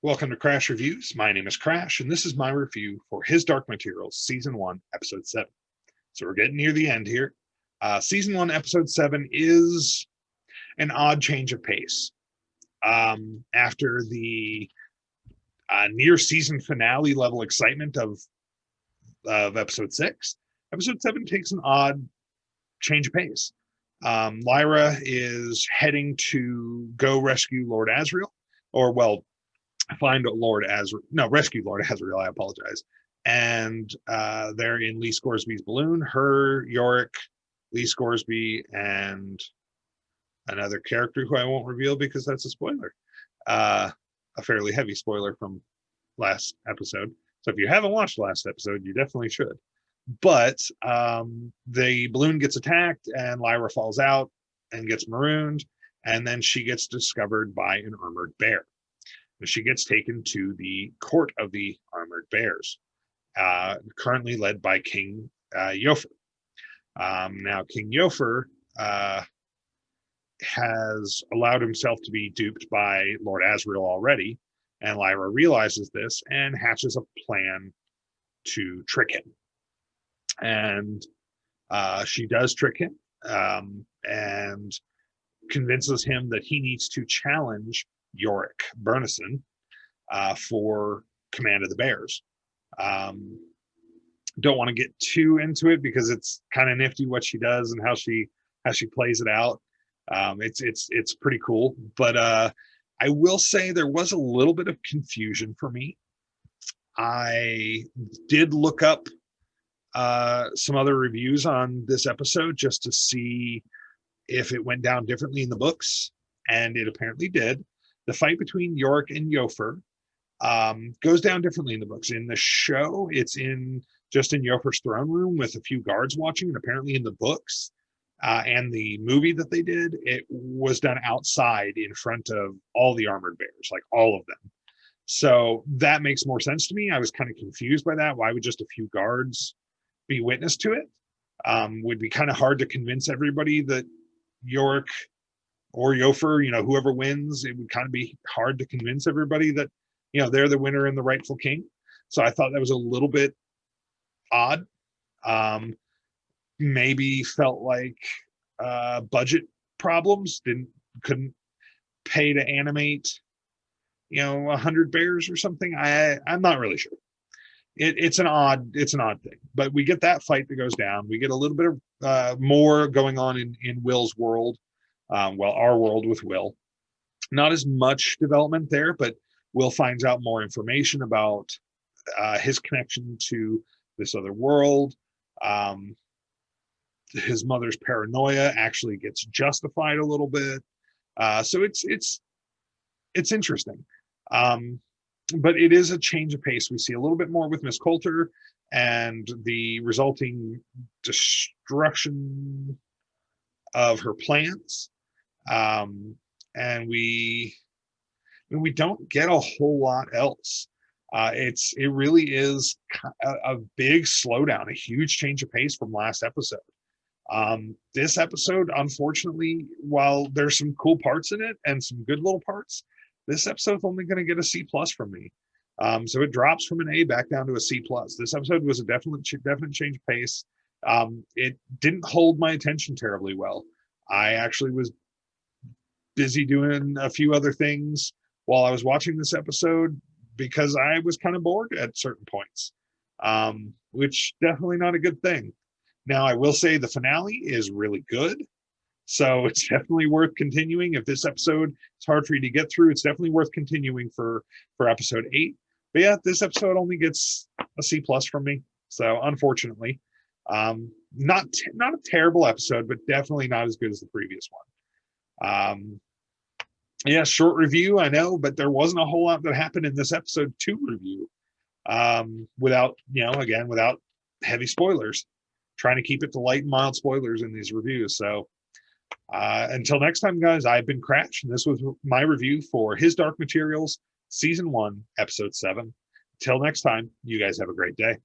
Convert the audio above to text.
Welcome to Crash Reviews. My name is Crash, and this is my review for His Dark Materials, Season 1, Episode 7. So we're getting near the end here. Season 1, Episode 7 is an odd change of pace. After the near season finale level excitement of Episode 6, Episode 7 takes an odd change of pace. Lyra is heading to go rescue Lord Asriel, or, well, find Lord Asriel. No, rescue Lord Asriel. I apologize. And they're in Lee Scoresby's balloon. Her, Yorick, Lee Scoresby, and another character who I won't reveal because that's a spoiler. A fairly heavy spoiler from last episode. So if you haven't watched the last episode, you definitely should. But the balloon gets attacked and Lyra falls out and gets marooned. And then she gets discovered by an armored bear. She gets taken to the court of the armored bears, currently led by King Yofer. Now, King Yofer has allowed himself to be duped by Lord Asriel already, and Lyra realizes this and hatches a plan to trick him. And she does trick him and convinces him that he needs to challenge Yorick Bernison for command of the Bears. Don't want to get too into it because it's kind of nifty what she does and how she plays it out. It's pretty cool, but I will say there was a little bit of confusion for me. I did look up some other reviews on this episode just to see if it went down differently in the books, and it apparently did. The fight between Yorick and Yofer goes down differently in the books. In the show, it's just in Yofer's throne room with a few guards watching, and apparently in the books and the movie that they did, it was done outside in front of all the armored bears, like all of them. So that makes more sense to me. I was kind of confused by that. Why would just a few guards be witness to it? Would be kind of hard to convince everybody that Yorick or Yofer, whoever wins, it would kind of be hard to convince everybody that, they're the winner and the rightful king. So I thought that was a little bit odd. Maybe felt like budget problems, couldn't pay to animate, 100 bears or something. I'm not really sure. It's an odd thing, but we get that fight that goes down. We get a little bit of more going on in Will's world. Our world with Will. Not as much development there, but Will finds out more information about his connection to this other world. His mother's paranoia actually gets justified a little bit. So it's interesting. But it is a change of pace. We see a little bit more with Miss Coulter and the resulting destruction of her plans. And we don't get a whole lot else. It really is a big slowdown, a huge change of pace from last episode. This episode, unfortunately, while there's some cool parts in it and some good little parts, this episode's only going to get a C+ from me. So it drops from an A back down to a C+. This episode was a definite change of pace. It didn't hold my attention terribly well. I actually was busy doing a few other things while I was watching this episode because I was kind of bored at certain points, which definitely not a good thing. Now, I will say the finale is really good. So it's definitely worth continuing. If this episode is hard for you to get through, it's definitely worth continuing for episode 8. But yeah, this episode only gets a C+ from me. So unfortunately, not a terrible episode, but definitely not as good as the previous one. Yeah, short review, I know, but there wasn't a whole lot that happened in this episode to review without heavy spoilers. Trying to keep it to light and mild spoilers in these reviews. So until next time, guys, I've been Crash, and this was my review for His Dark Materials, Season 1, Episode 7. Until next time, you guys have a great day.